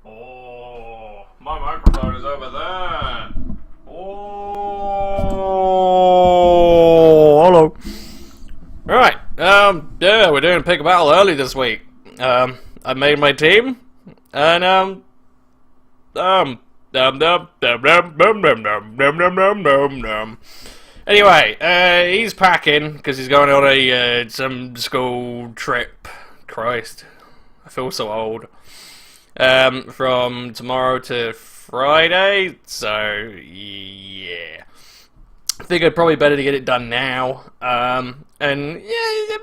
Oh, my microphone is over there. Oh, hello. Right, yeah, we're doing pick a battle early this week. I made my team, and, anyway, he's packing, because he's going on some school trip. Christ, I feel so old. From tomorrow to Friday, so, yeah. I think it's probably better to get it done now. And yeah,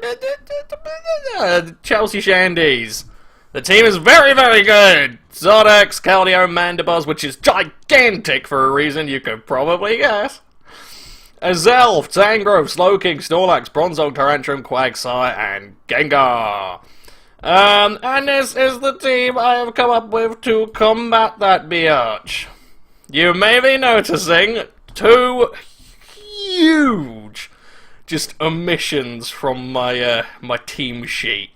Chelsea Chandies. The team is very, very good. Zodex, Caldio, Mandibuzz, which is gigantic for a reason you could probably guess. Azelf, Tangrowth, Slowking, Snorlax, Bronzong, Tyrantrum, Quagsire, and Gengar. And this is the team I have come up with to combat that biatch. You may be noticing two huge just omissions from my my team sheet.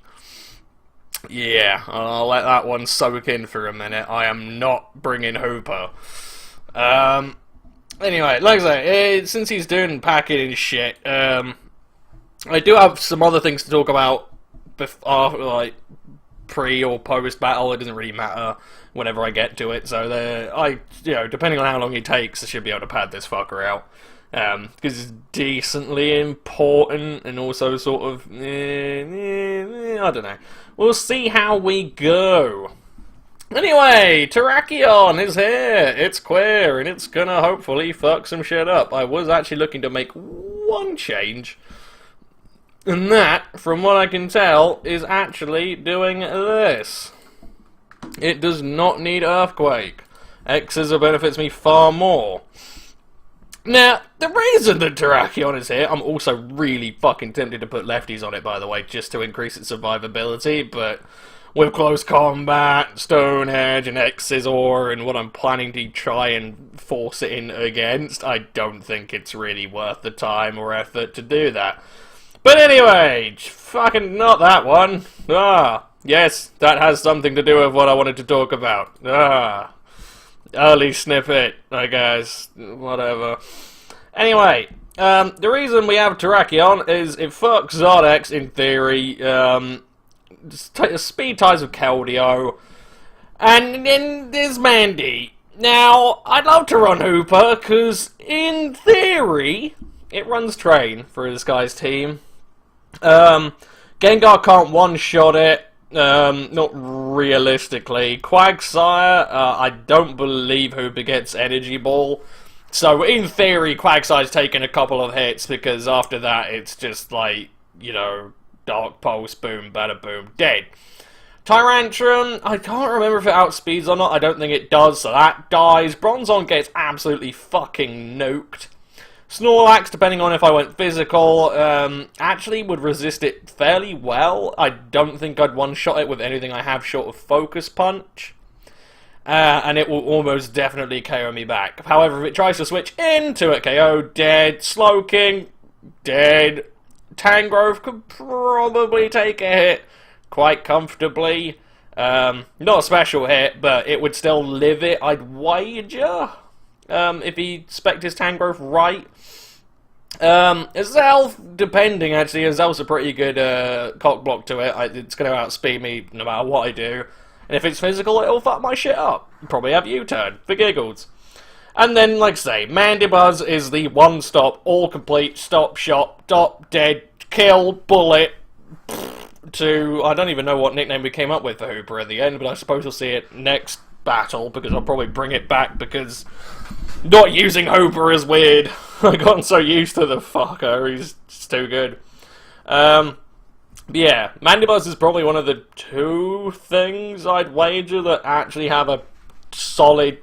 Yeah, I'll let that one soak in for a minute. I am not bringing Hooper. Anyway, like I say, since he's doing packing and shit, I do have some other things to talk about before, like pre or post battle. It doesn't really matter whenever I get to it. So depending on how long he takes, I should be able to pad this fucker out. Because it's decently important and also sort of, I don't know. We'll see how we go. Anyway, Terrakion is here. It's queer and it's gonna hopefully fuck some shit up. I was actually looking to make one change. And that, from what I can tell, is actually doing this. It does not need Earthquake. X's benefits me far more. Now, the reason that Terrakion is here, I'm also really fucking tempted to put lefties on it, by the way, just to increase its survivability, but with close combat, Stone Edge, and Xizor, and what I'm planning to try and force it in against, I don't think it's really worth the time or effort to do that. But anyway, fucking not that one. Yes, that has something to do with what I wanted to talk about. Early snippet, I guess. Whatever. Anyway, the reason we have Terrakion is it fucks Zodex, in theory. Speed ties with Keldeo. And then there's Mandy. Now, I'd love to run Hooper, because in theory, it runs Train for this guy's team. Gengar can't one-shot it. Not realistically. Quagsire, I don't believe Hooper gets Energy Ball. So, in theory, Quagsire's taken a couple of hits, because after that, it's just like, Dark Pulse, boom, bada boom, dead. Tyrantrum, I can't remember if it outspeeds or not. I don't think it does, so that dies. Bronzong gets absolutely fucking nuked. Snorlax, depending on if I went physical, actually would resist it fairly well. I don't think I'd one-shot it with anything I have short of Focus Punch. And it will almost definitely KO me back. However, if it tries to switch into it, KO, dead. Slowking, dead. Tangrowth could probably take a hit quite comfortably. Not a special hit, but it would still live it, I'd wager. If he spec'd his Tangrowth right. Azelf, depending actually, Azelf's a pretty good cock block to it. It's going to outspeed me no matter what I do. And if it's physical, it'll fuck my shit up. Probably have U-turn, for giggles. And then, like I say, Mandibuzz is the one-stop, all-complete, stop-shot, stop, dead, kill, bullet, to, I don't even know what nickname we came up with for Hooper at the end, but I suppose we'll see it next battle, because I'll probably bring it back, because not using Hooper is weird. I've gotten so used to the fucker, he's just too good. Yeah, Mandibuzz is probably one of the two things I'd wager that actually have a solid,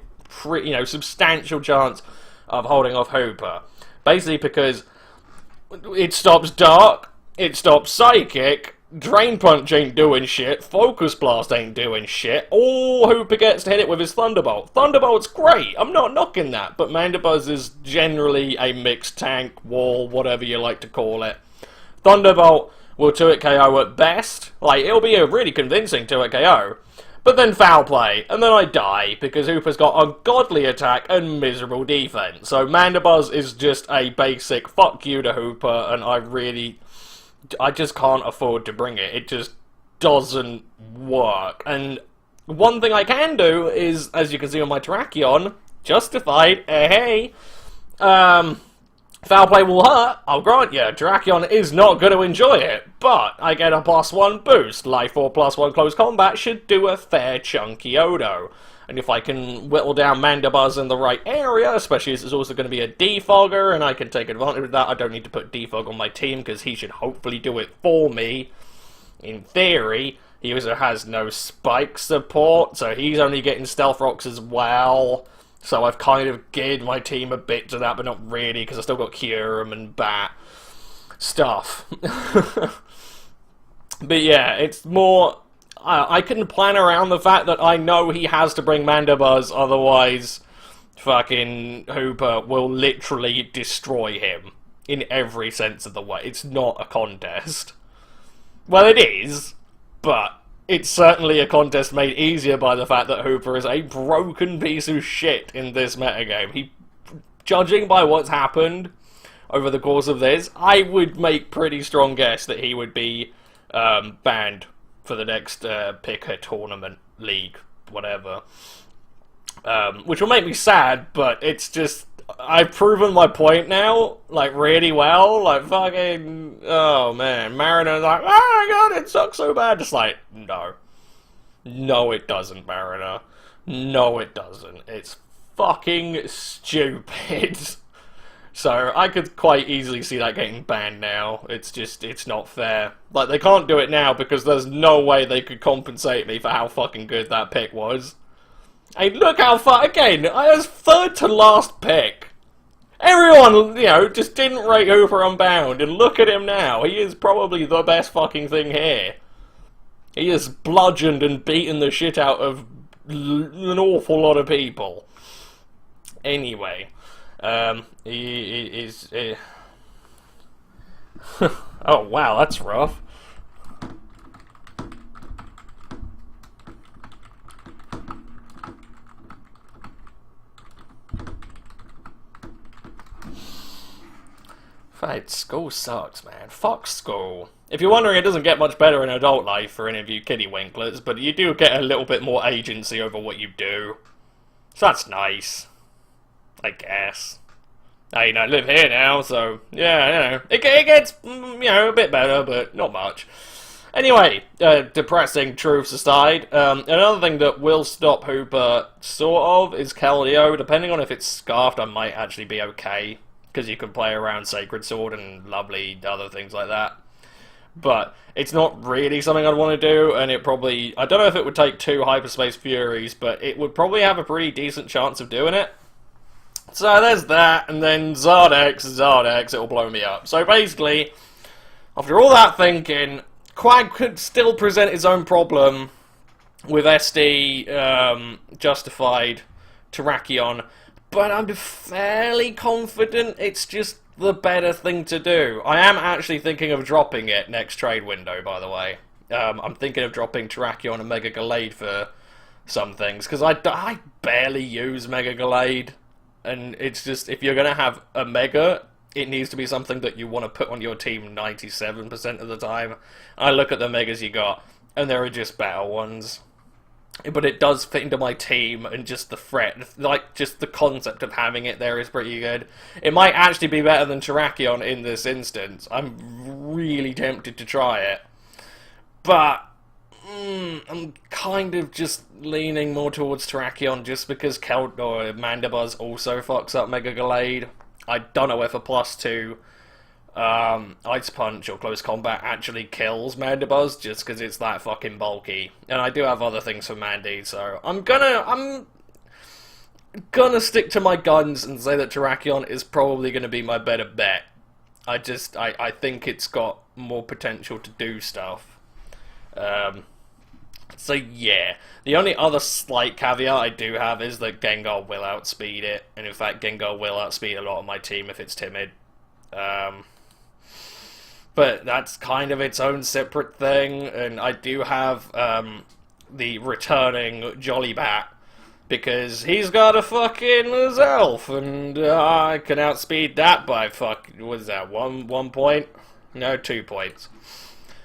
substantial chance of holding off Hooper. Basically because it stops Dark, it stops Psychic, Drain Punch ain't doing shit, Focus Blast ain't doing shit, all Hooper gets to hit it with his Thunderbolt. Thunderbolt's great, I'm not knocking that, but Mandibuzz is generally a mixed tank, wall, whatever you like to call it. Thunderbolt will 2-hit KO at best, it'll be a really convincing 2-hit KO, But then foul play, and then I die, because Hooper's got ungodly attack and miserable defense. So Mandibuzz is just a basic fuck you to Hooper, and I just can't afford to bring it. It just doesn't work. And one thing I can do is, as you can see on my Terrakion, justified, hey, foul play will hurt, I'll grant you. Terrakion is not going to enjoy it, but I get a +1 boost. Life 4 +1 close combat should do a fair chunky Odo. And if I can whittle down Mandibuzz in the right area, especially as it's also going to be a defogger, and I can take advantage of that, I don't need to put defog on my team, because he should hopefully do it for me. In theory, he also has no spike support, so he's only getting stealth rocks as well. So I've kind of geared my team a bit to that, but not really, because I still got Kyurem and Bat stuff. But yeah, it's more... I can plan around the fact that I know he has to bring Mandibuzz, otherwise fucking Hooper will literally destroy him in every sense of the way. It's not a contest. Well, it is, but it's certainly a contest made easier by the fact that Hooper is a broken piece of shit in this metagame. Judging by what's happened over the course of this, I would make pretty strong guess that he would be banned for the next PICA tournament, league, whatever. Which will make me sad, but it's just... I've proven my point now, like, really well. Like, fucking... Oh, man. Mariner's like, oh my god, it sucks so bad. Just like, no. No, it doesn't, Mariner. No, it doesn't. It's fucking stupid. So, I could quite easily see that getting banned now. It's just, it's not fair. Like, they can't do it now because there's no way they could compensate me for how fucking good that pick was. Hey, look how far, again, I was third to last pick. Everyone, you know, just didn't rate Hooper Unbound, and look at him now. He is probably the best fucking thing here. He has bludgeoned and beaten the shit out of an awful lot of people. Anyway, he is... Oh, wow, that's rough. Right, school sucks, man. Fuck school. If you're wondering, it doesn't get much better in adult life for any of you kiddywinklets, but you do get a little bit more agency over what you do. So that's nice. I guess. I live here now, so, yeah, you know, it gets, you know, a bit better, but not much. Anyway, depressing truths aside, another thing that will stop Hooper, sort of, is Keldeo. Depending on if it's scarfed, I might actually be okay, because you can play around Sacred Sword and lovely other things like that. But it's not really something I'd want to do, and it probably... I don't know if it would take 2 Hyperspace Furies, but it would probably have a pretty decent chance of doing it. So there's that, and then Zardex, it'll blow me up. So basically, after all that thinking, Quag could still present its own problem with SD justified Terrakion, but I'm fairly confident it's just the better thing to do. I am actually thinking of dropping it next trade window, by the way. I'm thinking of dropping Terrakion and Mega Gallade for some things, because I barely use Mega Gallade, and it's just, if you're going to have a Mega, it needs to be something that you want to put on your team 97% of the time. I look at the Megas you got, and there are just better ones. But it does fit into my team, and just the threat, like, just the concept of having it there is pretty good. It might actually be better than Terrakion in this instance. I'm really tempted to try it. But, I'm kind of just leaning more towards Terrakion, just because Mandibuzz also fucks up Mega Gallade. I don't know if a +2 Ice Punch or Close Combat actually kills Mandibuzz, just because it's that fucking bulky. And I do have other things for Mandy, so I'm gonna stick to my guns and say that Terrakion is probably gonna be my better bet. I think it's got more potential to do stuff. So yeah, the only other slight caveat I do have is that Gengar will outspeed it, and in fact Gengar will outspeed a lot of my team if it's timid. But that's kind of its own separate thing, and I do have the returning Jolly Bat, because he's got a fucking Zelf, and I can outspeed that by what is that, 1 point? No, 2 points.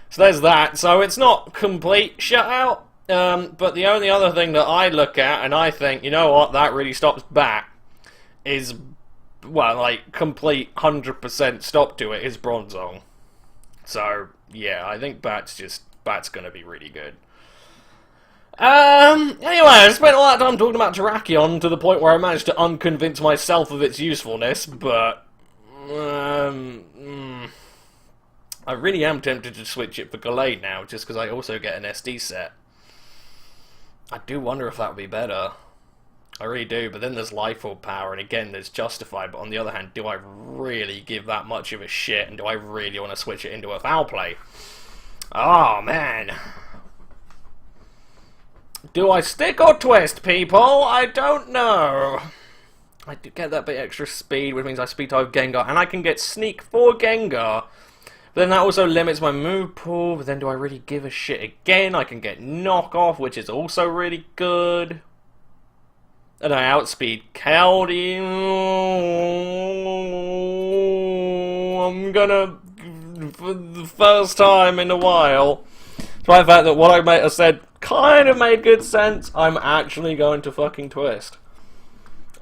So there's that. So it's not complete shutout, but the only other thing that I look at, and I think, you know what, that really stops Bat, is, well, like, complete 100% stop to it is Bronzong. So, yeah, I think Bat's gonna be really good. Anyway, I spent all that time talking about Terrakion to the point where I managed to unconvince myself of its usefulness, but I really am tempted to switch it for Gallade now, just because I also get an SD set. I do wonder if that would be better. I really do, but then there's Life Orb power, and again, there's Justified, but on the other hand, do I really give that much of a shit, and do I really want to switch it into a Foul Play? Oh, man. Do I stick or twist, people? I don't know. I do get that bit extra speed, which means I speed type Gengar, and I can get Sneak for Gengar. But then that also limits my move pool, but then do I really give a shit again? I can get Knock Off, which is also really good. And I outspeed Keldeo. I'm gonna, for the first time in a while, despite the fact that what I might have said kind of made good sense, I'm actually going to fucking twist.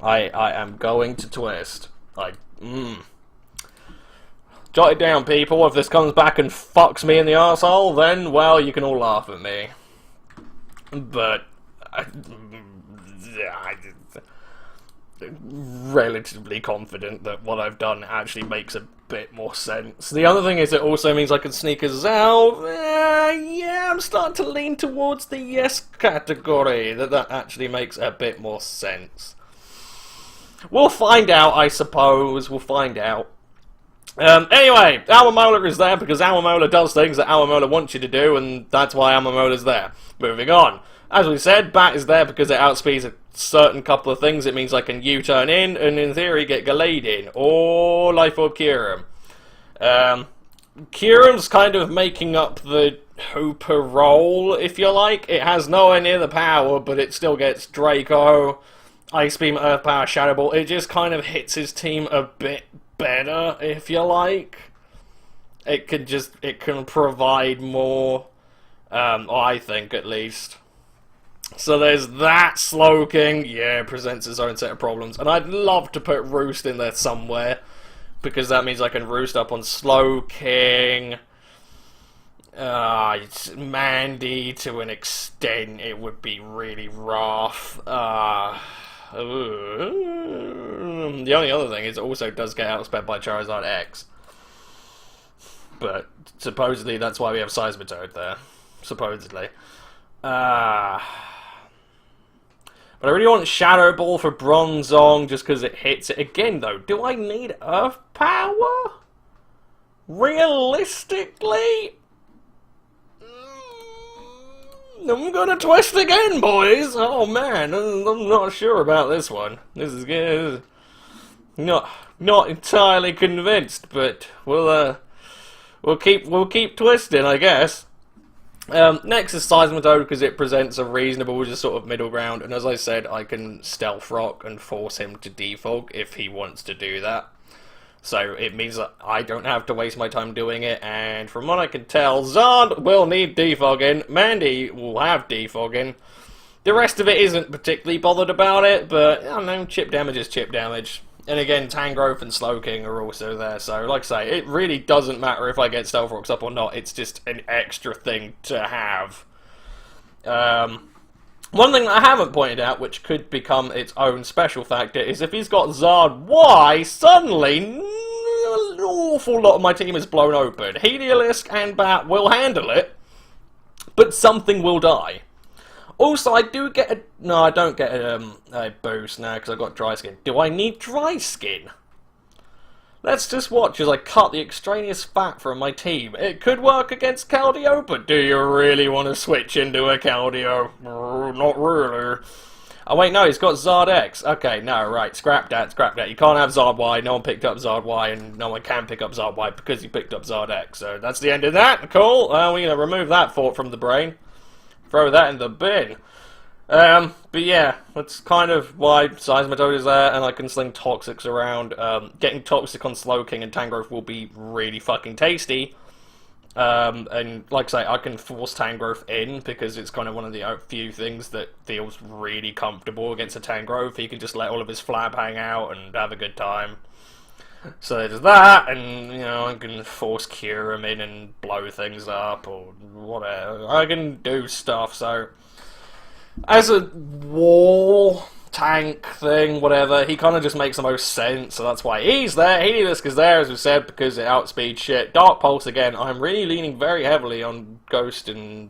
I am going to twist. Jot it down, people. If this comes back and fucks me in the arsehole, then, well, you can all laugh at me. But relatively confident that what I've done actually makes a bit more sense. The other thing is it also means I can sneak a Zal. Yeah, I'm starting to lean towards the yes category, that actually makes a bit more sense. We'll find out, I suppose. We'll find out. Anyway, Alomola is there because Alomola does things that Alomola wants you to do, and that's why Alomola's there. Moving on. As we said, Bat is there because it outspeeds a certain couple of things. It means I can U-turn in, and in theory get Gallade in, or Life Orb Kyurem. Kyurem's kind of making up the Hooper role, if you like. It has nowhere near the power, but it still gets Draco, Ice Beam, Earth Power, Shadow Ball. It just kind of hits his team a bit better, if you like. It can provide more, I think, at least. So there's that. Slowking, yeah, presents its own set of problems. And I'd love to put Roost in there somewhere, because that means I can Roost up on Slowking. Mandy, to an extent, it would be really rough. The only other thing is it also does get outsped by Charizard X. But supposedly that's why we have Seismitoad there. Supposedly. But I really want Shadow Ball for Bronzong just because it hits it. Again, though, do I need Earth Power? Realistically? I'm gonna twist again, boys! Oh man, I'm not sure about this one. This is good. Not entirely convinced, but we'll keep twisting, I guess. Next is Seismitoad because it presents a reasonable, just sort of middle ground, and as I said, I can Stealth Rock and force him to defog if he wants to do that. So it means that I don't have to waste my time doing it, and from what I can tell, Zard will need defogging, Mandy will have defogging. The rest of it isn't particularly bothered about it, but I don't know, chip damage is chip damage. And again, Tangrowth and Slowking are also there, so like I say, it really doesn't matter if I get Stealth Rocks up or not, it's just an extra thing to have. One thing that I haven't pointed out, which could become its own special factor, is if he's got Zard Y, suddenly an awful lot of my team is blown open. Heliolisk and Bat will handle it, but something will die. Also, I do get a... No, I don't get a boost now because I've got Dry Skin. Do I need Dry Skin? Let's just watch as I cut the extraneous fat from my team. It could work against Keldeo, but do you really want to switch into a Keldeo? Not really. Oh wait, no, he's got Zard X. Okay, no, right, scrap that. You can't have Zard Y, no one picked up Zard Y, and no one can pick up Zard Y because he picked up Zard X. So that's the end of that, cool. We're going to remove that thought from the brain. throw that in the bin. But yeah, that's kind of why Seismitoad is there, and I can sling Toxics around. Getting Toxic on Slowking and Tangrowth will be really fucking tasty. And like I say, I can force Tangrowth in, because it's kind of one of the few things that feels really comfortable against a Tangrowth. He can just let all of his flab hang out and have a good time. So there's that, and, you know, I can force Cure him in and blow things up, or whatever. I can do stuff, so... As a wall, tank thing, whatever, he kind of just makes the most sense, so that's why he's there. Heliolisk is there, as we said, because it outspeeds shit. Dark Pulse, again, I'm really leaning very heavily on Ghost and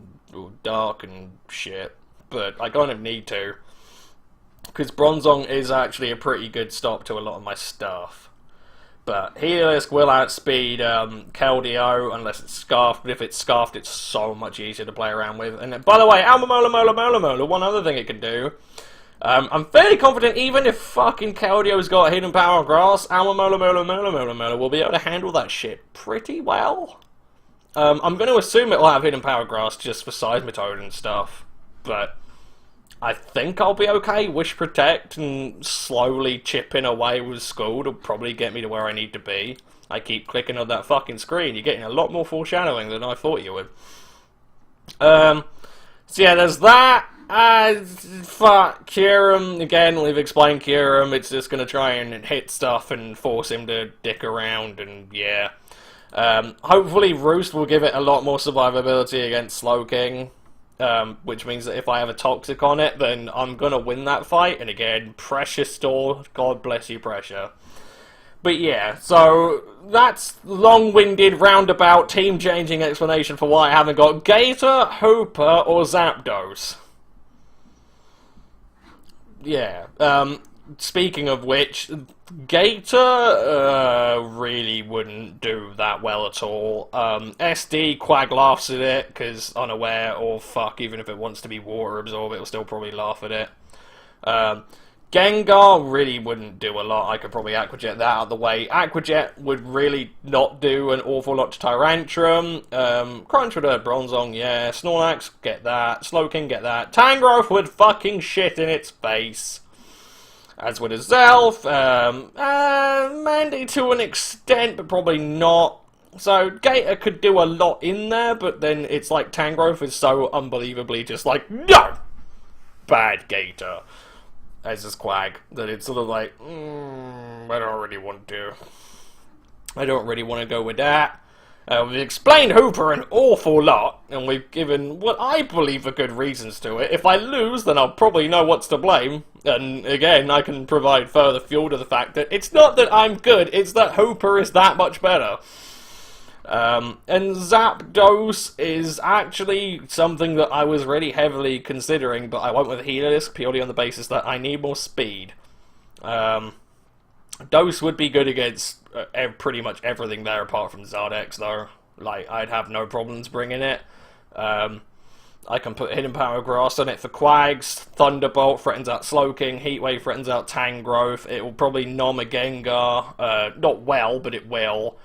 Dark and shit, but I kind of need to, because Bronzong is actually a pretty good stop to a lot of my stuff. But Heliolisk will outspeed Keldeo unless it's Scarfed, but if it's Scarfed, it's so much easier to play around with. And by the way, Almamola, one other thing it can do, I'm fairly confident even if fucking Keldeo's got Hidden Power Grass, Almamola will be able to handle that shit pretty well. I'm going to assume it'll have Hidden Power Grass just for Seismitoad and stuff, but I think I'll be okay. Wish Protect and slowly chipping away with Scald will probably get me to where I need to be. I keep clicking on that fucking screen. You're getting a lot more foreshadowing than I thought you would. So yeah, there's that. Fuck Kyurem. Again, we've explained Kyurem. It's just going to try and hit stuff and force him to dick around, and yeah. Hopefully Roost will give it a lot more survivability against Slowking. Which means that if I have a Toxic on it, then I'm going to win that fight. And again, Pressure Store, God bless you, Pressure. But yeah, so that's long-winded, roundabout, team-changing explanation for why I haven't got Gator, Hooper, or Zapdos. Yeah, speaking of which, Gator really wouldn't do that well at all. SD, Quag laughs at it because unaware, or fuck, even if it wants to be Water Absorb, it'll still probably laugh at it. Gengar really wouldn't do a lot. I could probably Aqua Jet that out of the way. Aqua Jet would really not do an awful lot to Tyrantrum. Crunch would hurt Bronzong, yeah. Snorlax, get that. Slowking, get that. Tangrowth would fucking shit in its face. As would a Zelf, Mandy to an extent, but probably not. So, Gator could do a lot in there, but then it's like Tangrowth is so unbelievably just like, no! Bad Gator. As is Quag, that it's sort of like, I don't really want to. I don't really want to go with that. We've explained Hooper an awful lot, and we've given what I believe are good reasons to it. If I lose, then I'll probably know what's to blame. And again, I can provide further fuel to the fact that it's not that I'm good, it's that Hooper is that much better. And Zapdos is actually something that I was really heavily considering, but I went with Heliolisk purely on the basis that I need more speed. Dose would be good against pretty much everything there apart from Zardex, though. Like, I'd have no problems bringing it. I can put Hidden Power Grass on it for Quags. Thunderbolt threatens out Slowking. Heatwave threatens out Tangrowth. It will probably nom a Gengar. Not well, but it will.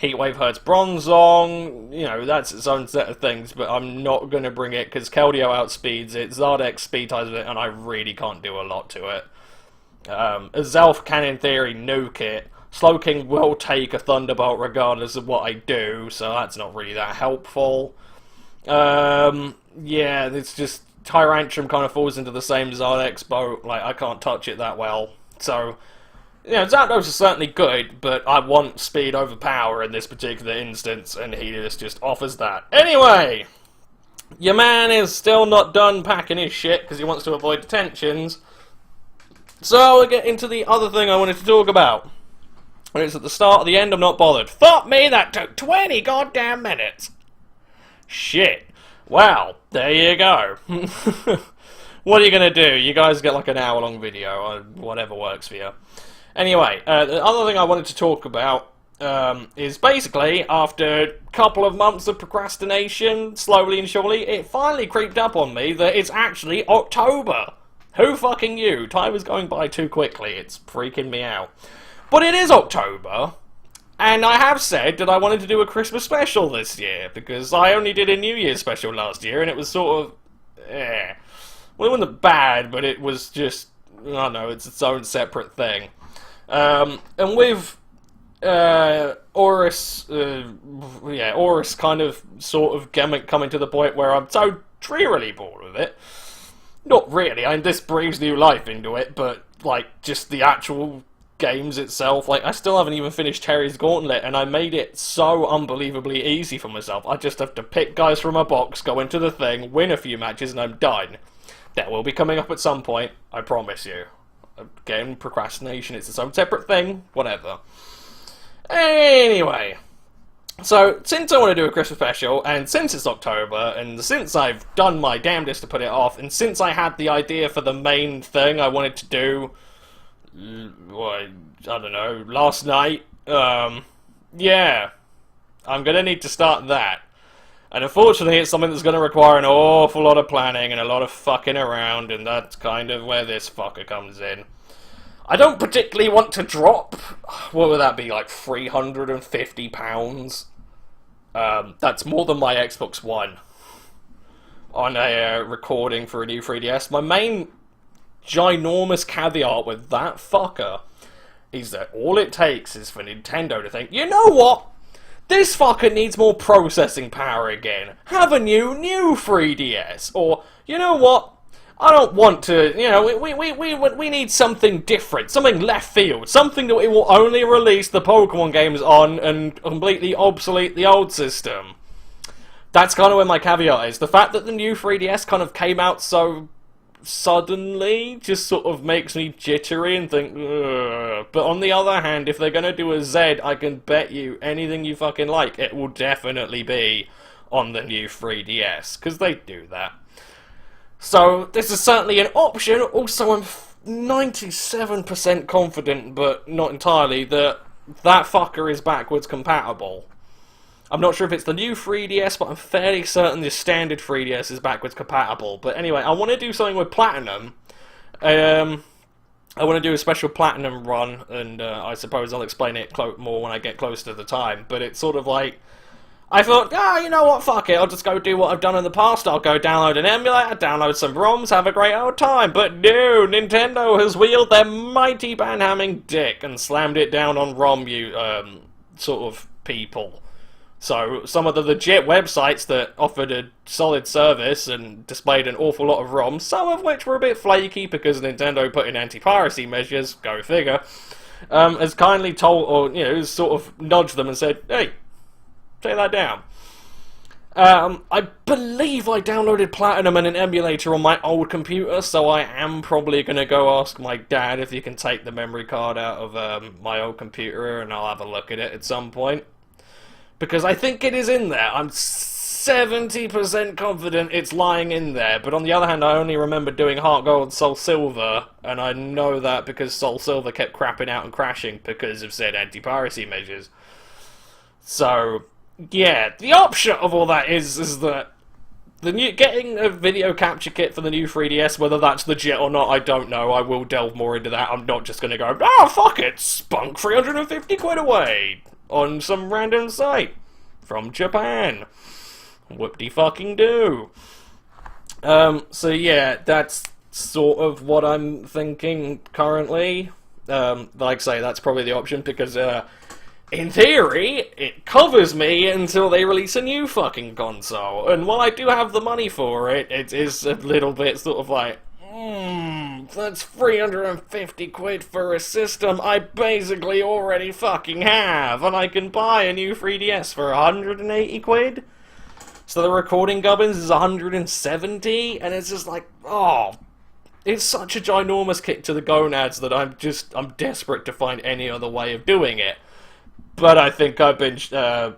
Heatwave hurts Bronzong. You know, that's its own set of things, but I'm not going to bring it because Keldeo outspeeds it. Zardex speed ties with it, and I really can't do a lot to it. Zelf can, in theory, nuke it. Slowking will take a Thunderbolt regardless of what I do, so that's not really that helpful. Yeah, it's just Tyrantrum kind of falls into the same Zardex boat. Like, I can't touch it that well. So, you know, Zapdos is certainly good, but I want speed over power in this particular instance, and he just offers that. Anyway, your man is still not done packing his shit because he wants to avoid detentions. So we'll get into the other thing I wanted to talk about. When it's at the start or the end, I'm not bothered. Fuck me, that took 20 goddamn minutes. Shit. Well, there you go. What are you going to do? You guys get like an hour-long video, or whatever works for you. Anyway, the other thing I wanted to talk about is basically, after a couple of months of procrastination, slowly and surely, it finally creeped up on me that it's actually October. Who fucking knew? Time is going by too quickly. It's freaking me out. But it is October, and I have said that I wanted to do a Christmas special this year, because I only did a New Year's special last year, and it was sort of Well, it wasn't bad, but it was just, I don't know, it's its own separate thing. And with Horus kind of sort of coming to the point where I'm so drearily bored with it. Not really, I mean, this breathes new life into it, but, like, just the actual games itself, like, I still haven't even finished Terry's Gauntlet, and I made it so unbelievably easy for myself. I just have to pick guys from a box, go into the thing, win a few matches, and I'm done. That will be coming up at some point, I promise you. Again, procrastination, it's its own separate thing, whatever. Anyway, so since I want to do a Christmas special, and since it's October, and since I've done my damnedest to put it off, and since I had the idea for the main thing I wanted to do, I don't know, last night, yeah, I'm going to need to start that. And unfortunately, it's something that's going to require an awful lot of planning and a lot of fucking around, and that's kind of where this fucker comes in. I don't particularly want to drop, what would that be, like £350? That's more than my Xbox One on a recording for a new 3DS. My main ginormous caveat with that fucker is that all it takes is for Nintendo to think, you know what? This fucker needs more processing power again. Have a new 3DS. Or, you know what? I don't want to, you know, we need something different, something left field, something that we will only release the Pokemon games on and completely obsolete the old system. That's kind of where my caveat is. The fact that the new 3DS kind of came out so suddenly just sort of makes me jittery and think, ugh. But on the other hand, if they're going to do a Z, I can bet you anything you fucking like, it will definitely be on the new 3DS, because they do that. So, this is certainly an option. Also, I'm 97% confident, but not entirely, that that fucker is backwards compatible. I'm not sure if it's the new 3DS, but I'm fairly certain the standard 3DS is backwards compatible. But anyway, I want to do something with Platinum. I want to do a special Platinum run, and I suppose I'll explain it more when I get close to the time. But it's sort of like, I thought, you know what, fuck it, I'll just go do what I've done in the past, I'll go download an emulator, download some ROMs, have a great old time. But no, Nintendo has wheeled their mighty banhamming dick and slammed it down on ROM sort of people. So, some of the legit websites that offered a solid service and displayed an awful lot of ROMs, some of which were a bit flaky because Nintendo put in anti-piracy measures, go figure, has kindly told, or, you know, sort of nudged them and said, hey, take that down. I believe I downloaded Platinum and an emulator on my old computer, so I am probably going to go ask my dad if he can take the memory card out of my old computer, and I'll have a look at it at some point. Because I think it is in there. I'm 70% confident it's lying in there, but on the other hand, I only remember doing Heart Gold, Soul Silver, and I know that because Soul Silver kept crapping out and crashing because of said anti-piracy measures. So, yeah, the upshot of all that is that getting a video capture kit for the new 3DS, whether that's legit or not, I don't know. I will delve more into that. I'm not just going to go, fuck it, spunk 350 quid away on some random site from Japan. Whoop-de-fucking-do. So yeah, that's sort of what I'm thinking currently. Like I say, that's probably the option because, in theory, it covers me until they release a new fucking console. And while I do have the money for it, it is a little bit sort of like, that's 350 quid for a system I basically already fucking have, and I can buy a new 3DS for 180 quid? So the recording gubbins is 170, and it's just like, it's such a ginormous kick to the gonads that I'm desperate to find any other way of doing it. But I think I've been, I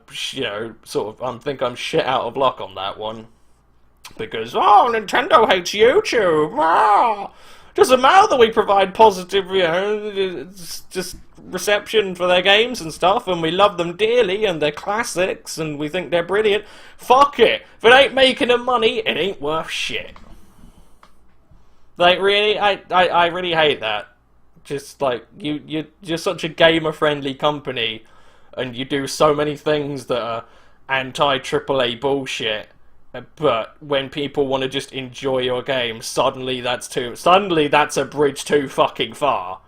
think I'm shit out of luck on that one. Because, Nintendo hates YouTube. Doesn't matter that we provide positive, just reception for their games and stuff, and we love them dearly, and they're classics, and we think they're brilliant. Fuck it. If it ain't making them money, it ain't worth shit. Like, really? I really hate that. Just, like, you're such a gamer-friendly company, and you do so many things that are anti-AAA bullshit. But when people want to just enjoy your game, suddenly that's a bridge too fucking far.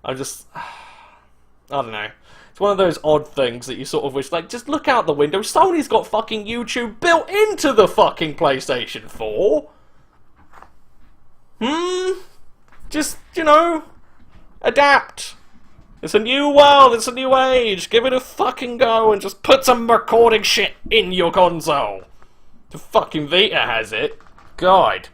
I don't know. It's one of those odd things that you sort of wish, like, just look out the window. Sony's got fucking YouTube built into the fucking PlayStation 4. Just, adapt. It's a new world, it's a new age. Give it a fucking go and just put some recording shit in your console. The fucking Vita has it. God.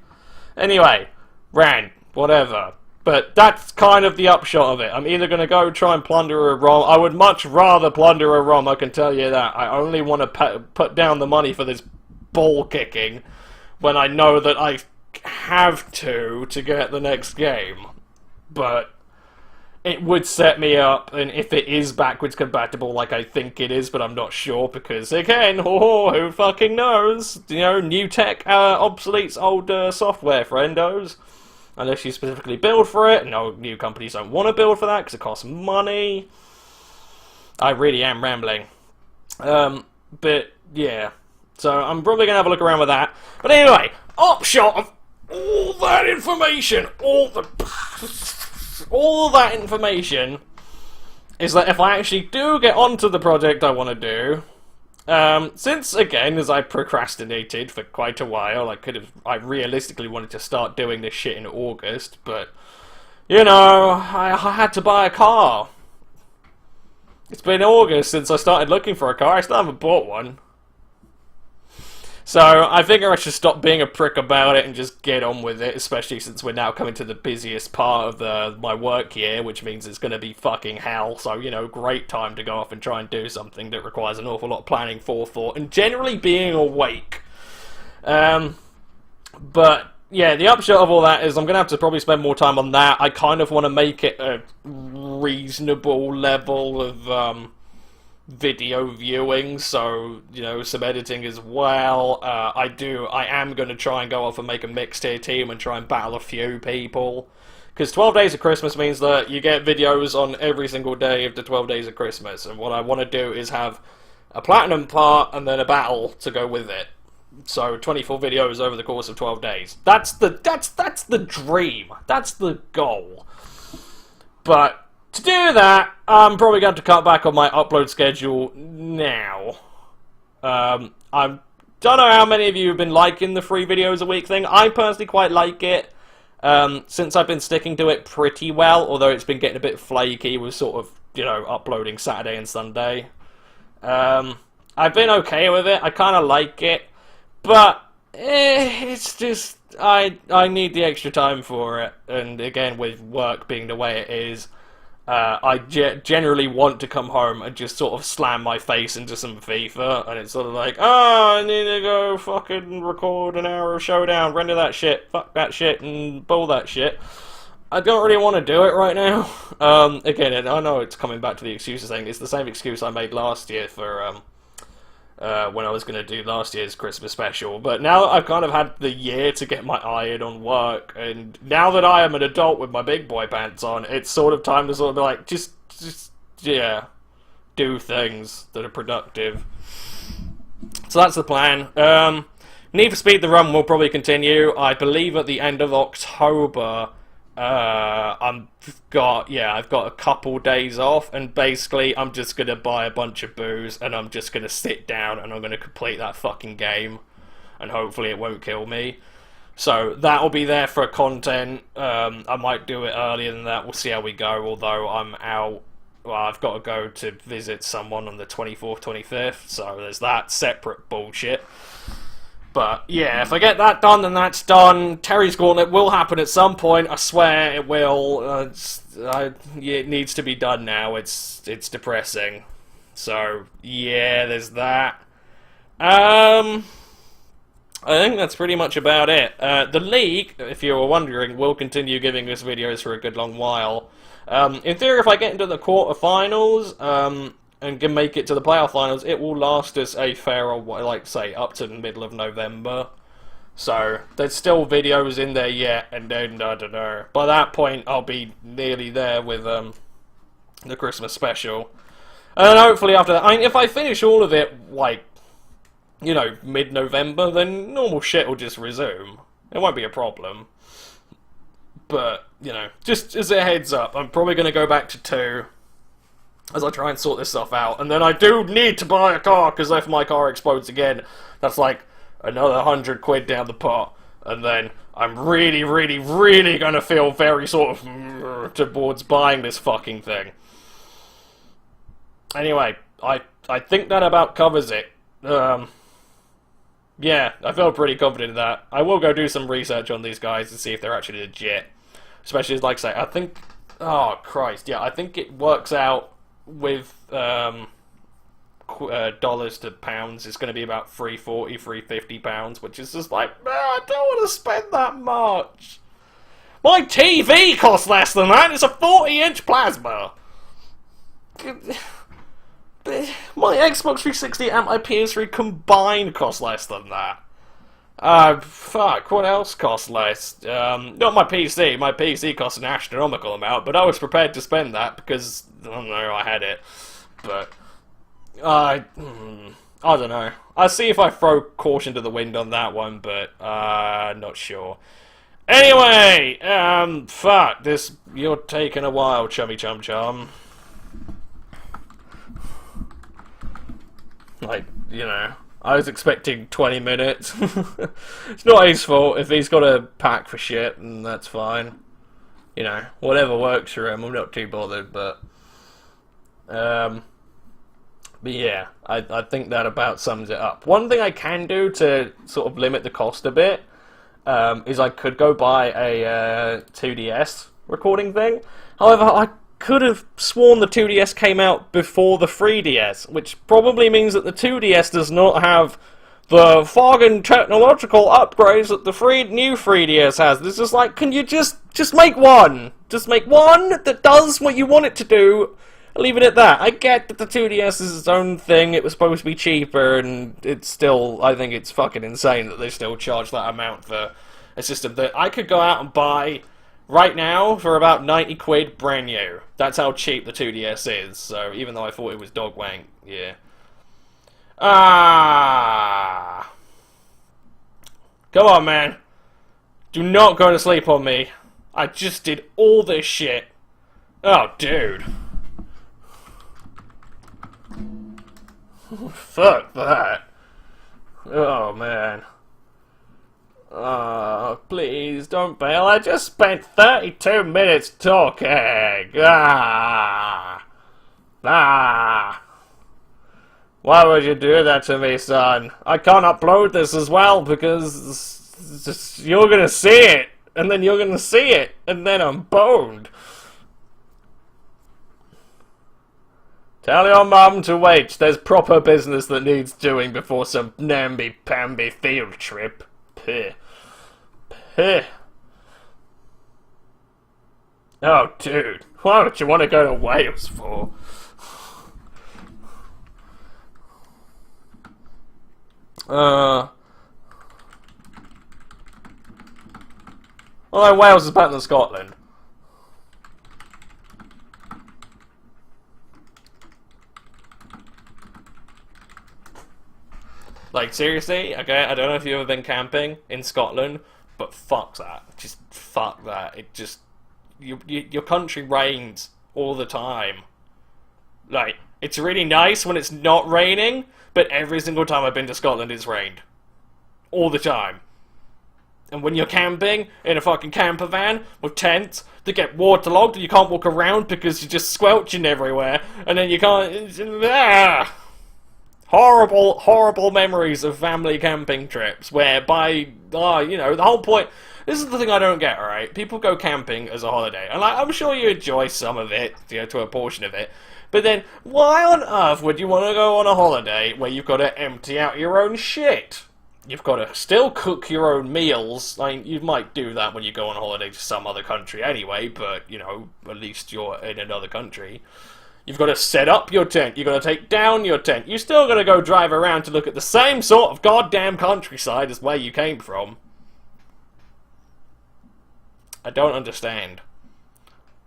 Anyway, rant, whatever. But that's kind of the upshot of it. I'm either going to go try and plunder a ROM. I would much rather plunder a ROM, I can tell you that. I only want to put down the money for this ball kicking when I know that I have to get the next game. But it would set me up, and if it is backwards compatible like I think it is, but I'm not sure, because again, who fucking knows? New tech obsoletes old software, friendos. Unless you specifically build for it. No, new companies don't want to build for that because it costs money. I really am rambling. But yeah. So I'm probably going to have a look around with that. But anyway, upshot of all that information, all that information is that if I actually do get onto the project I want to do, since, again, as I procrastinated for quite a while, I realistically wanted to start doing this shit in August, but, I had to buy a car. It's been August since I started looking for a car. I still haven't bought one. So, I figure I should stop being a prick about it and just get on with it, especially since we're now coming to the busiest part of my work year, which means it's going to be fucking hell. So, great time to go off and try and do something that requires an awful lot of planning, forethought, and generally being awake. But, yeah, the upshot of all that is I'm going to have to probably spend more time on that. I kind of want to make it a reasonable level of, video viewing, so, some editing as well. I am going to try and go off and make a mixed tier team and try and battle a few people. Because 12 Days of Christmas means that you get videos on every single day of the 12 Days of Christmas, and what I want to do is have a platinum part and then a battle to go with it. So 24 videos over the course of 12 days. That's the dream. That's the goal. But to do that, I'm probably going to cut back on my upload schedule now. I don't know how many of you have been liking the 3 videos a week thing. I personally quite like it, since I've been sticking to it pretty well, although it's been getting a bit flaky with sort of, uploading Saturday and Sunday. I've been okay with it. I kind of like it, but it's just, I need the extra time for it, and again, with work being the way it is, I generally want to come home and just sort of slam my face into some FIFA, and it's sort of like, I need to go fucking record an hour of Showdown, render that shit, fuck that shit, and bull that shit. I don't really want to do it right now. Again, I know it's coming back to the excuses thing. It's the same excuse I made last year for, when I was going to do last year's Christmas special, but now I've kind of had the year to get my eye in on work, and now that I am an adult with my big boy pants on, it's sort of time to sort of be like, just do things that are productive. So that's the plan. Need for Speed the Run will probably continue. I believe at the end of October, I've got a couple days off, and basically I'm just gonna buy a bunch of booze and I'm just gonna sit down and I'm gonna complete that fucking game, and hopefully it won't kill me. So that'll be there for content. I might do it earlier than that, we'll see how we go, although I'm out. Well, I've got to go to visit someone on the 24th, 25th, so there's that separate bullshit. But, yeah, if I get that done, then that's done. Terry's Gauntlet will happen at some point. I swear it will. It needs to be done now. It's depressing. So, yeah, there's that. I think that's pretty much about it. The League, if you were wondering, will continue giving us videos for a good long while. In theory, if I get into the quarterfinals, and can make it to the playoff finals, it will last us a fair old while, like, say, up to the middle of November. So, there's still videos in there yet, and then, I don't know, by that point, I'll be nearly there with, the Christmas special. And then hopefully after that, I mean, if I finish all of it, like, you know, mid-November, then normal shit will just resume. It won't be a problem. But, you know, just as a heads up, I'm probably going to go back to 2 as I try and sort this stuff out. And then I do need to buy a car, because if my car explodes again, that's like another £100 down the pot. And then I'm really, really, really going to feel very sort of towards buying this fucking thing. Anyway, I think that about covers it. Yeah, I feel pretty confident in that. I will go do some research on these guys to see if they're actually legit. Especially, like I say, I think... Oh, Christ, yeah, I think it works out with dollars to pounds. It's going to be about £340, £350, which is just like, I don't want to spend that much. My TV costs less than that. It's a 40-inch plasma. My Xbox 360 and my PS3 combined cost less than that. Fuck, what else costs less? Not my PC. My PC costs an astronomical amount, but I was prepared to spend that because, I don't know, I had it. But, I don't know. I'll see if I throw caution to the wind on that one, but, not sure. Anyway, fuck, you're taking a while, chummy chum chum. Like, you know, I was expecting 20 minutes. It's not his fault if he's got to pack for shit, and that's fine. You know, whatever works for him, I'm not too bothered, but yeah, I think that about sums it up. One thing I can do to sort of limit the cost a bit is I could go buy a 2DS recording thing. However, I could have sworn the 2DS came out before the 3DS, which probably means that the 2DS does not have the fucking technological upgrades that the new 3DS has. This is like, can you just make one? Just make one that does what you want it to do. Leave it at that. I get that the 2DS is its own thing. It was supposed to be cheaper, and it's still, I think it's fucking insane that they still charge that amount for a system that I could go out and buy right now for about 90 quid brand new. That's how cheap the 2DS is. So even though I thought it was dog wank, yeah. Come on, man. Do not go to sleep on me. I just did all this shit. Oh, dude. Fuck that. Oh, man. Oh, please don't bail. I just spent 32 minutes talking. Why would you do that to me, son? I can't upload this as well because you're gonna see it, and then you're gonna see it, and then I'm boned. Tell your mum to wait. There's proper business that needs doing before some namby-pamby field trip. Puh. Puh. Oh, dude. Why would you want to go to Wales for? Although Wales is better than Scotland. Like, seriously? Okay, I don't know if you've ever been camping in Scotland, but fuck that. Just fuck that. It just... your country rains all the time. Like, it's really nice when it's not raining, but every single time I've been to Scotland, it's rained. All the time. And when you're camping in a fucking camper van with tents that get waterlogged and you can't walk around because you're just squelching everywhere, and then you can't... Horrible, horrible memories of family camping trips whereby, you know, the whole point... This is the thing I don't get, alright? People go camping as a holiday, and I'm sure you enjoy some of it, you know, to a portion of it, but then, why on earth would you want to go on a holiday where you've got to empty out your own shit? You've got to still cook your own meals. I mean, you might do that when you go on a holiday to some other country anyway, but, you know, at least you're in another country. You've got to set up your tent. You've got to take down your tent. You're still got to go drive around to look at the same sort of goddamn countryside as where you came from. I don't understand.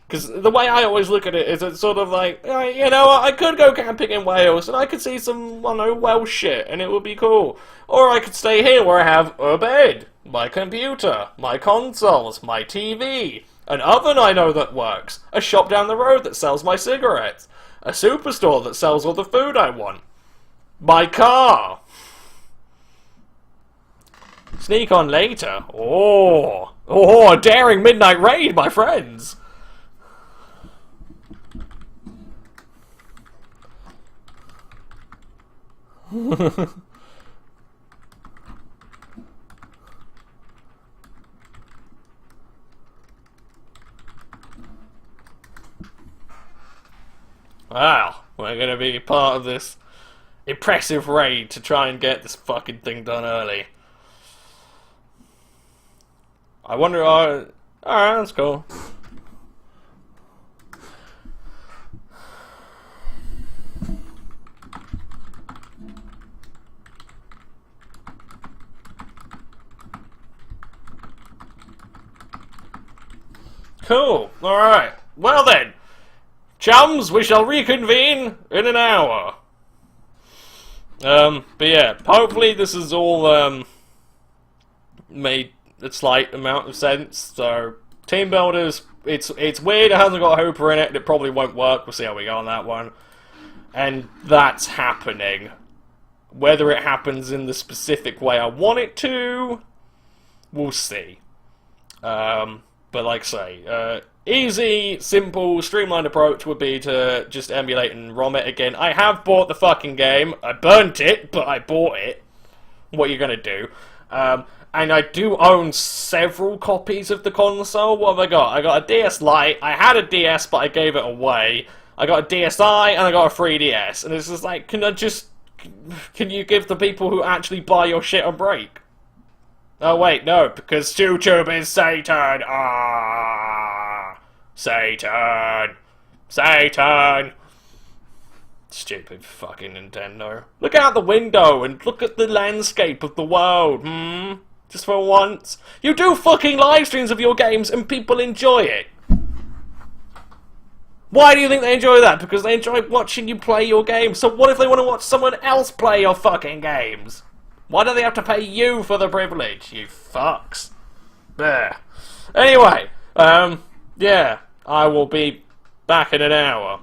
Because the way I always look at it is it's sort of like, you know what, I could go camping in Wales and I could see some, I don't know, Welsh shit and it would be cool. Or I could stay here where I have a bed, my computer, my consoles, my TV, an oven I know that works, a shop down the road that sells my cigarettes, a superstore that sells all the food I want, my car. Sneak on later. Oh, a daring midnight raid, my friends. Wow, we're gonna be part of this impressive raid to try and get this fucking thing done early. I wonder, alright, that's cool. Cool. Alright. Well then, chums, we shall reconvene in an hour. But yeah, hopefully this is all, made a slight amount of sense. So, team builders, it's weird it hasn't got a Hooper in it, and it probably won't work. We'll see how we go on that one. And that's happening. Whether it happens in the specific way I want it to, we'll see. But like I say, easy, simple, streamlined approach would be to just emulate and ROM it again. I have bought the fucking game. I burnt it, but I bought it. What are you gonna do? And I do own several copies of the console. What have I got? I got a DS Lite. I had a DS, but I gave it away. I got a DSi, and I got a 3DS. And it's just like, can you give the people who actually buy your shit a break? Oh wait, no, because YouTube is Satan! Ah! Satan! Satan! Stupid fucking Nintendo. Look out the window and look at the landscape of the world, Just for once. You do fucking live streams of your games and people enjoy it. Why do you think they enjoy that? Because they enjoy watching you play your games. So what if they want to watch someone else play your fucking games? Why do they have to pay you for the privilege, you fucks? There. Anyway, yeah, I will be back in an hour.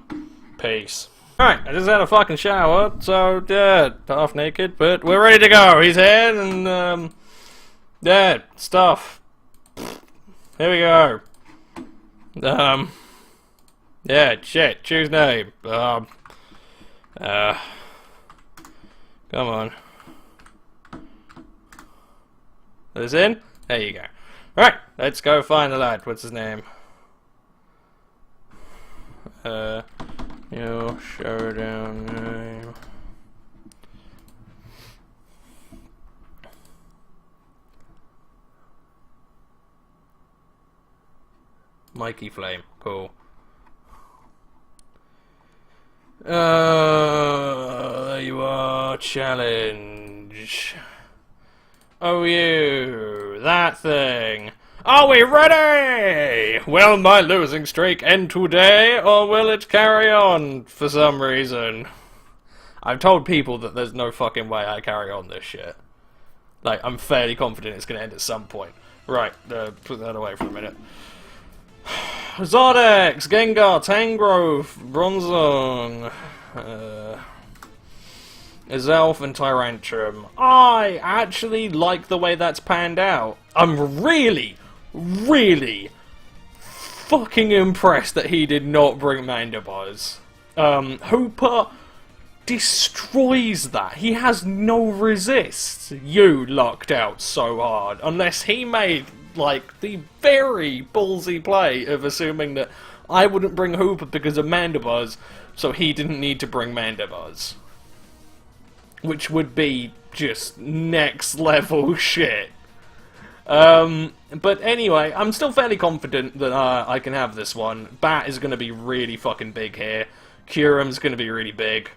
Peace. Alright, I just had a fucking shower, so, yeah, half naked, but we're ready to go. He's here, and, yeah, stuff. Here we go. Yeah, shit, choose name. Come on. This in? There you go. Right, let's go find the lad. What's his name? Your showdown name. Mikey Flame. Cool. There you are. Challenge. Oh, you. That thing. Are we ready? Will my losing streak end today, or will it carry on for some reason? I've told people that there's no fucking way I carry on this shit. Like, I'm fairly confident it's going to end at some point. Right, put that away for a minute. Zardex, Gengar, Tangrowth, Bronzong, Azelf and Tyrantrum. I actually like the way that's panned out. I'm really fucking impressed that he did not bring Mandibuzz. Hooper destroys that. He has no resist. You lucked out so hard. Unless he made, like, the very ballsy play of assuming that I wouldn't bring Hooper because of Mandibuzz, so he didn't need to bring Mandibuzz. Which would be just next level shit. But anyway, I'm still fairly confident that I can have this one. Bat is going to be really fucking big here. Curum's going to be really big.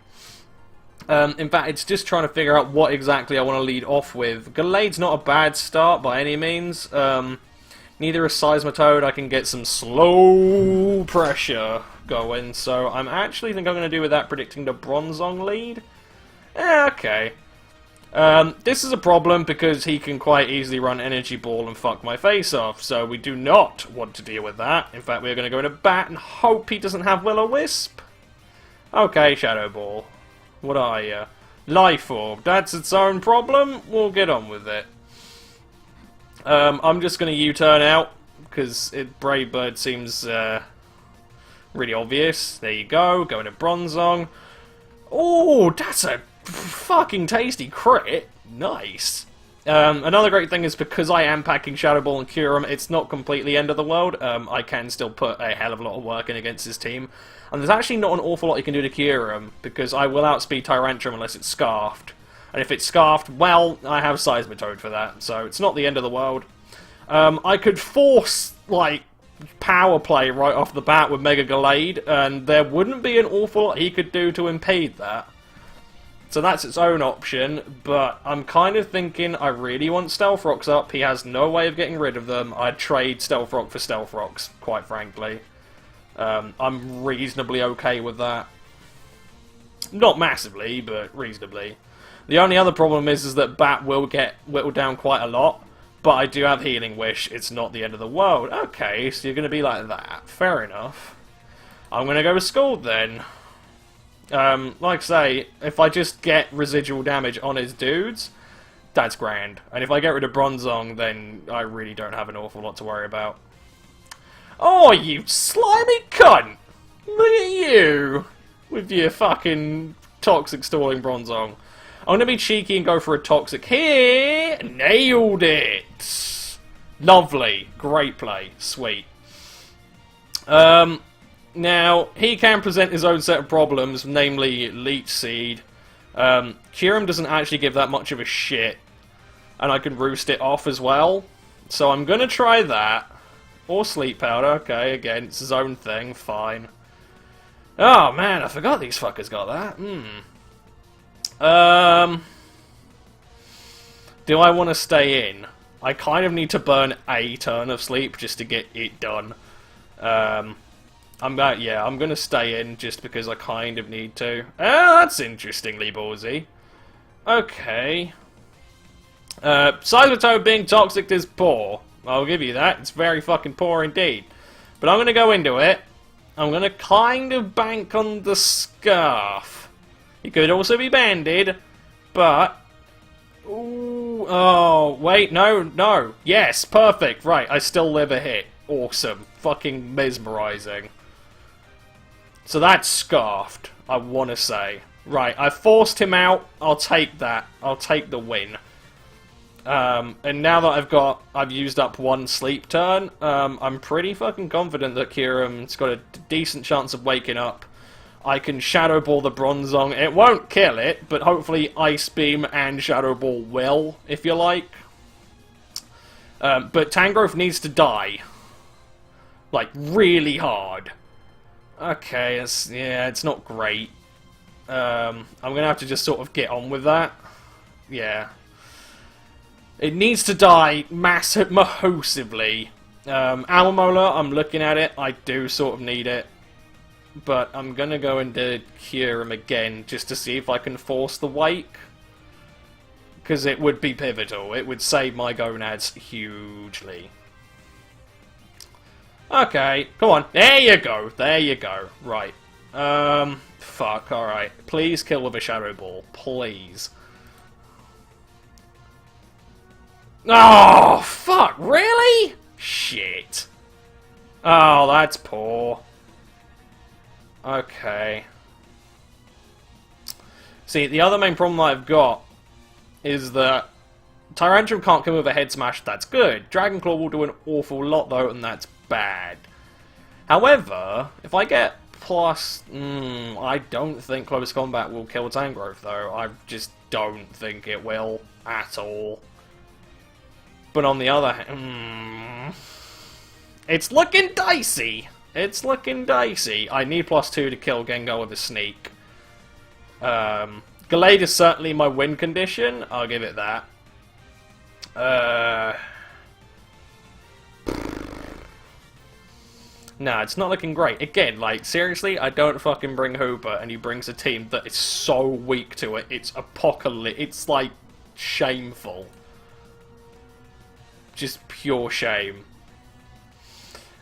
In fact, it's just trying to figure out what exactly I want to lead off with. Gallade's not a bad start by any means. Neither is Seismitoad. I can get some slow pressure going, so I'm actually think I'm going to do with that predicting the Bronzong lead. Okay. This is a problem because he can quite easily run Energy Ball and fuck my face off, so we do not want to deal with that. In fact, we're going to go into bat and hope he doesn't have Will-O-Wisp. Okay, Shadow Ball. What are you? Life Orb. That's its own problem. We'll get on with it. I'm just going to U-turn out because Brave Bird seems really obvious. There you go. Going to Bronzong. Oh, that's a fucking tasty crit. Nice. Another great thing is because I am packing Shadow Ball and Kyurem, it's not completely end of the world. I can still put a hell of a lot of work in against his team. And there's actually not an awful lot you can do to Kyurem, because I will outspeed Tyrantrum unless it's Scarfed. And if it's Scarfed, well, I have Seismitoad for that, so it's not the end of the world. I could force, like, power play right off the bat with Mega Gallade, and there wouldn't be an awful lot he could do to impede that. So that's its own option, but I'm kind of thinking I really want Stealth Rocks up. He has no way of getting rid of them. I'd trade Stealth Rock for Stealth Rocks, quite frankly. I'm reasonably okay with that. Not massively, but reasonably. The only other problem is that Bat will get whittled down quite a lot, but I do have Healing Wish. It's not the end of the world. Okay, so you're going to be like that. Fair enough. I'm going to go with Scald then. Like I say, if I just get residual damage on his dudes, that's grand. And if I get rid of Bronzong, then I really don't have an awful lot to worry about. Oh, you slimy cunt! Look at you! With your fucking Toxic stalling Bronzong. I'm going to be cheeky and go for a Toxic here! Nailed it! Lovely. Great play. Sweet. Now, he can present his own set of problems, namely Leech Seed. Kyurem doesn't actually give that much of a shit. And I can roost it off as well. So I'm going to try that. Or Sleep Powder, okay, again, it's his own thing, fine. Oh man, I forgot these fuckers got that. Do I want to stay in? I kind of need to burn a turn of sleep just to get it done. I'm gonna stay in just because I kind of need to. Oh, that's interestingly ballsy. Okay. Seismitoad being toxic is poor. I'll give you that. It's very fucking poor indeed. But I'm gonna go into it. I'm gonna kind of bank on the Scarf. He could also be banded, but... Ooh, oh, wait, no. Yes, perfect. Right, I still live a hit. Awesome. Fucking mesmerizing. So that's Scarfed, I want to say. Right, I forced him out. I'll take that. I'll take the win. And now that I've used up one sleep turn, I'm pretty fucking confident that Kyurem's got a decent chance of waking up. I can Shadow Ball the Bronzong. It won't kill it, but hopefully Ice Beam and Shadow Ball will, if you like. But Tangrowth needs to die. Like, really hard. Okay, it's not great. I'm gonna have to just sort of get on with that. Yeah. It needs to die massively. Alomola, I'm looking at it. I do sort of need it. But I'm gonna go into Kyurem again just to see if I can force the Wake. Because it would be pivotal. It would save my gonads hugely. Okay, come on. There you go. There you go. Right. Fuck, alright. Please kill with a Shadow Ball. Please. Oh, fuck, really? Shit. Oh, that's poor. Okay. See, the other main problem I've got is that Tyrantrum can't come with a Head Smash, that's good. Dragon Claw will do an awful lot, though, and that's bad. However, if I get plus... I don't think Close Combat will kill Tangrowth, though. I just don't think it will at all. But on the other hand... it's looking dicey! It's looking dicey. I need +2 to kill Gengar with a Sneak. Gallade is certainly my win condition. I'll give it that. Nah, it's not looking great. Again, like, seriously, I don't fucking bring Hooper, and he brings a team that is so weak to it. It's apocalyptic. It's, like, shameful. Just pure shame.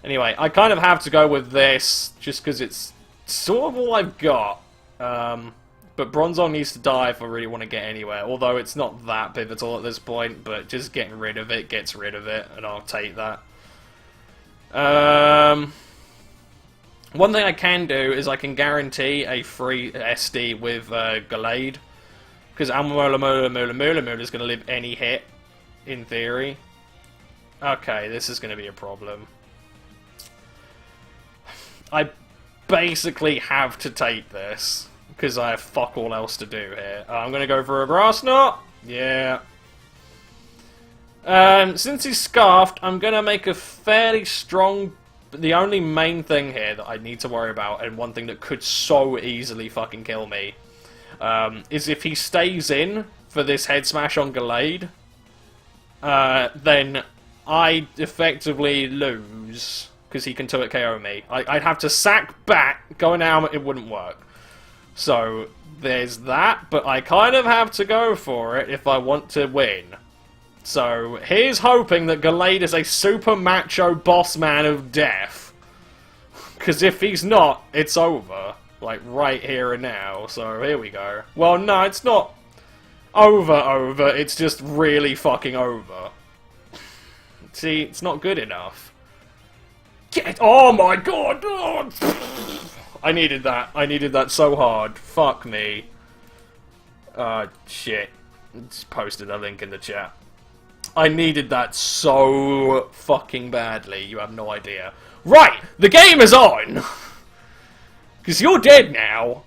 Anyway, I kind of have to go with this, just because it's sort of all I've got. But Bronzong needs to die if I really want to get anywhere. Although it's not that pivotal at this point, but just getting rid of it gets rid of it, and I'll take that. One thing I can do is I can guarantee a free SD with Gallade. Because Amulamula is going to live any hit, in theory. Okay, this is going to be a problem. I basically have to take this. Because I have fuck all else to do here. I'm going to go for a Grass Knot. Yeah. Since he's Scarfed, I'm going to make a fairly strong... The only main thing here that I need to worry about, and one thing that could so easily fucking kill me, is if he stays in for this head smash on Gallade, then I effectively lose, because he can 2-hit KO me. I'd have to sack back, going out, it wouldn't work. So, there's that, but I kind of have to go for it if I want to win. So, here's hoping that Gallade is a super macho boss man of death. Because if he's not, it's over. Like, right here and now. So, here we go. Well, no, it's not over, it's just really fucking over. See, it's not good enough. Oh my god! Oh. I needed that. I needed that so hard. Fuck me. Shit. Just posted a link in the chat. I needed that so fucking badly. You have no idea. Right! The game is on! Because you're dead now.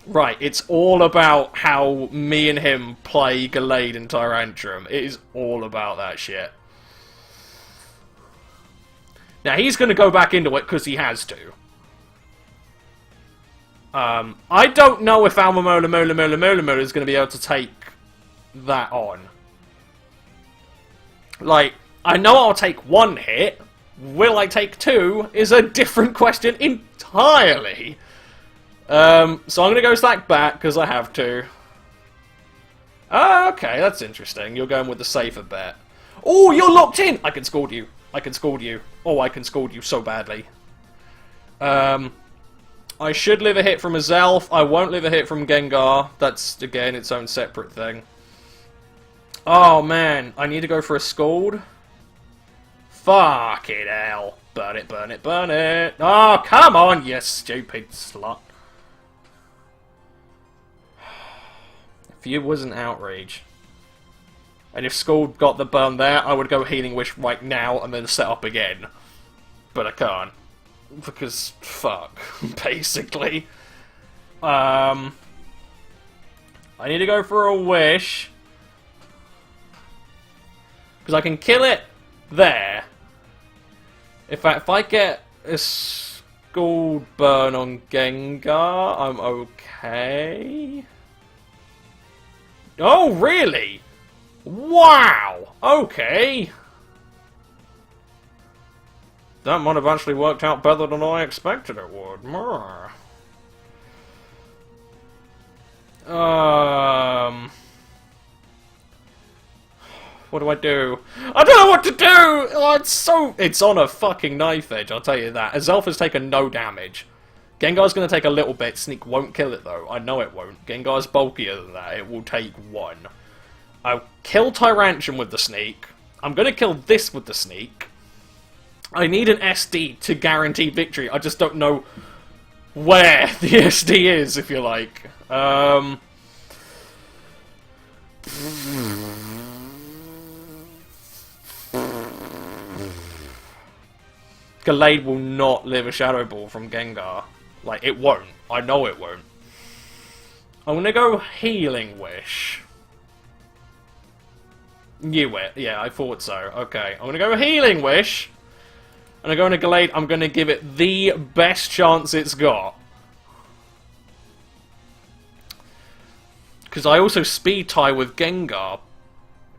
Right. It's all about how me and him play Gallade and Tyrantrum. It is all about that shit. Now, he's going to go back into it because he has to. I don't know if Almamola is going to be able to take that on. Like, I know I'll take one hit. Will I take two is a different question entirely. So I'm going to go stack back because I have to. Okay, that's interesting. You're going with the safer bet. Oh, you're locked in! I can scold you. I can scold you. Oh, I can scold you so badly. I should live a hit from a Zelf. I won't live a hit from Gengar. That's, again, its own separate thing. Oh, man. I need to go for a Scald. Fuck it hell. Burn it, burn it, burn it. Oh, come on, you stupid slut. If you wasn't Outrage. And if Scald got the burn there, I would go Healing Wish right now and then set up again. But I can't. Because, fuck, basically. I need to go for a Wish. Because I can kill it there. In fact, if I get a Scald burn on Gengar, I'm okay. Oh, really? Wow! Okay. That might have actually worked out better than I expected it would. What do I do? I don't know what to do! Oh, it's on a fucking knife edge, I'll tell you that. Azelf taken no damage. Gengar's gonna take a little bit. Sneak won't kill it, though. I know it won't. Gengar's bulkier than that. It will take one. I'll kill Tyrantrum with the Sneak. I'm gonna kill this with the Sneak. I need an SD to guarantee victory. I just don't know where the SD is, if you like. Gallade will not live a Shadow Ball from Gengar. Like, it won't. I know it won't. I'm gonna go Healing Wish. Knew it. Yeah, I thought so. Okay, I'm gonna go Healing Wish. And I'm going to Gallade. I'm going to give it the best chance it's got. Because I also speed tie with Gengar,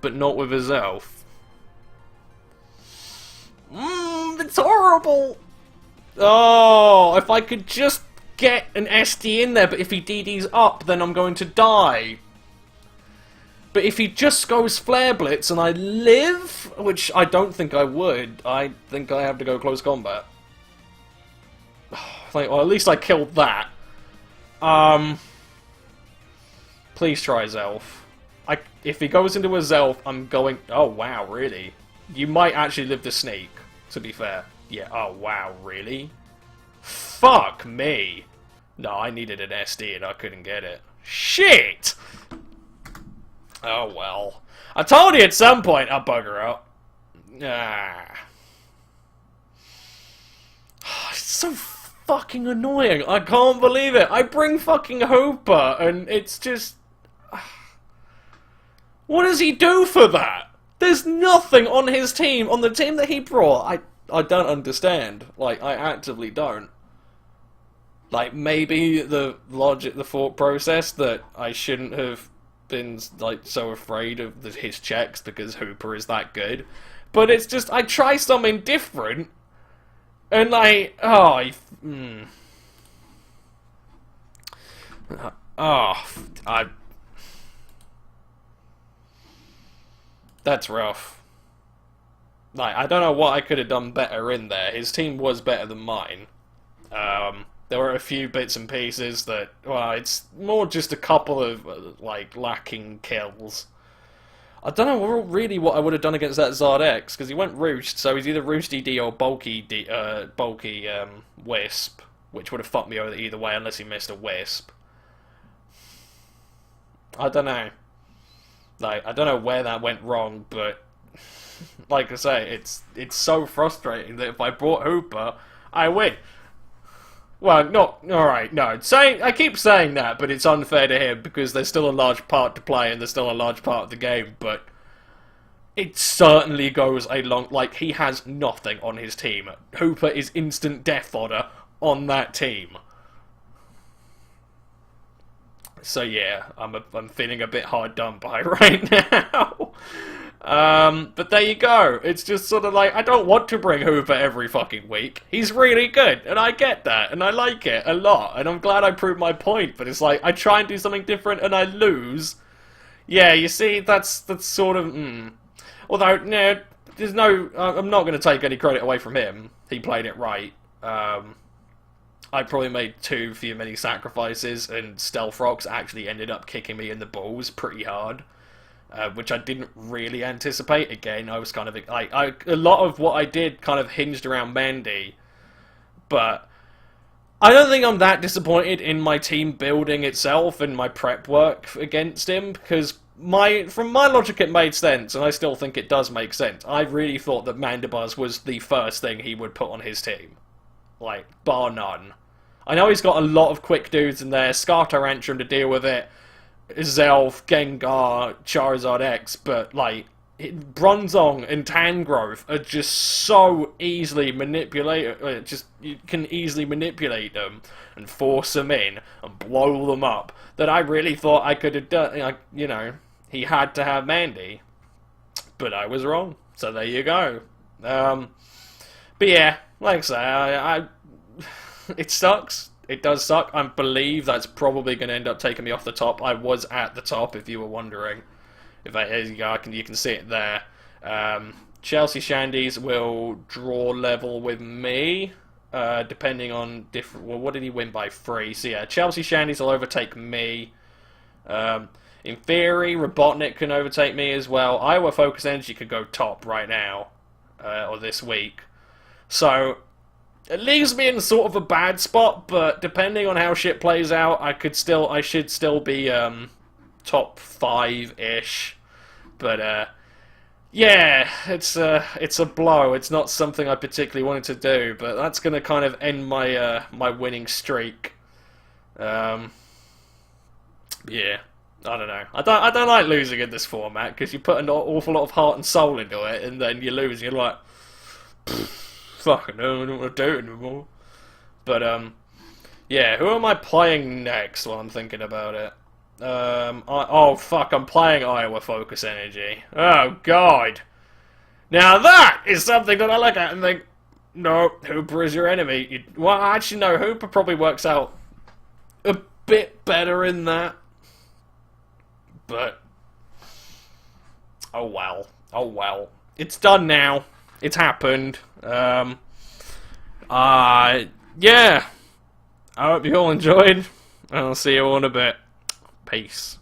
but not with Azelf. It's horrible! horrible! Oh, if I could just get an SD in there, but if he DDs up, then I'm going to die. But if he just goes Flare Blitz and I live, which I don't think I would, I think I have to go close combat. Well, at least I killed that. Please try Zelf. If he goes into a Zelf, I'm going... Oh, wow, really? You might actually live the sneak, to be fair. Yeah, oh, wow, really? Fuck me. No, I needed an SD and I couldn't get it. Shit! Oh, well. I told you at some point I'll bugger up. Ah. It's so fucking annoying. I can't believe it. I bring fucking Hooper and it's just... What does he do for that? There's nothing on his team, on the team that he brought. I don't understand. Like, I actively don't. Like, maybe the logic, the thought process that I shouldn't have been, like, so afraid of his checks because Hooper is that good. But it's just, I try something different, and like, that's rough. Like, I don't know what I could have done better in there. His team was better than mine. There were a few bits and pieces that, well, it's more just a couple of, like, lacking kills. I don't know really what I would have done against that Zard X, because he went Roost, so he's either Roost ED or bulky Wisp, which would have fucked me over either way unless he missed a Wisp. I don't know. Like, I don't know where that went wrong, but like I say, it's so frustrating that if I brought Hooper, I win. Well, not alright. No, I keep saying that, but it's unfair to him because there's still a large part to play and there's still a large part of the game. But it certainly goes a long. Like, he has nothing on his team. Hooper is instant death fodder on that team. So yeah, I'm feeling a bit hard done by right now. But there you go. It's just sort of like, I don't want to bring Hooper every fucking week. He's really good, and I get that, and I like it a lot, and I'm glad I proved my point, but it's like, I try and do something different, and I lose. Yeah, you see, that's sort of, Although, no, there's no, I'm not going to take any credit away from him. He played it right. I probably made too many sacrifices, and Stealth Rocks actually ended up kicking me in the balls pretty hard. Which I didn't really anticipate. Again, I was kind of like, a lot of what I did kind of hinged around Mandy, but I don't think I'm that disappointed in my team building itself and my prep work against him, because from my logic it made sense, and I still think it does make sense. I really thought that Mandibuzz was the first thing he would put on his team, like, bar none. I know he's got a lot of quick dudes in there, Scar Tyrantrum to deal with it, Zelf, Gengar, Charizard X, but like Bronzong and Tangrowth are just so easily manipulated. You can easily manipulate them and force them in and blow them up. That I really thought I could have done. Like, you know, he had to have Mandy, but I was wrong. So there you go. But yeah, like I say, it sucks. It does suck. I believe that's probably going to end up taking me off the top. I was at the top, if you were wondering. You can see it there. Chelsea Chandies will draw level with me, depending on different... Well, what did he win by? 3. So yeah, Chelsea Chandies will overtake me. In theory, Robotnik can overtake me as well. Iowa Focus Energy could go top right now, or this week. So... it leaves me in sort of a bad spot, but depending on how shit plays out, I should still be top 5-ish. But yeah, it's a blow. It's not something I particularly wanted to do, but that's going to kind of end my my winning streak. Yeah, I don't know. I don't like losing in this format because you put an awful lot of heart and soul into it, and then you lose. And you're like, fucking no, I don't want to do it anymore. But yeah, who am I playing next while I'm thinking about it? Oh fuck, I'm playing Iowa Focus Energy. Oh god. Now that is something that I look at and think, No, Hooper is your enemy. Well, actually, no, Hooper probably works out a bit better in that. But, oh well. Oh well. It's done now. It's happened. Yeah. I hope you all enjoyed, and I'll see you all in a bit. Peace.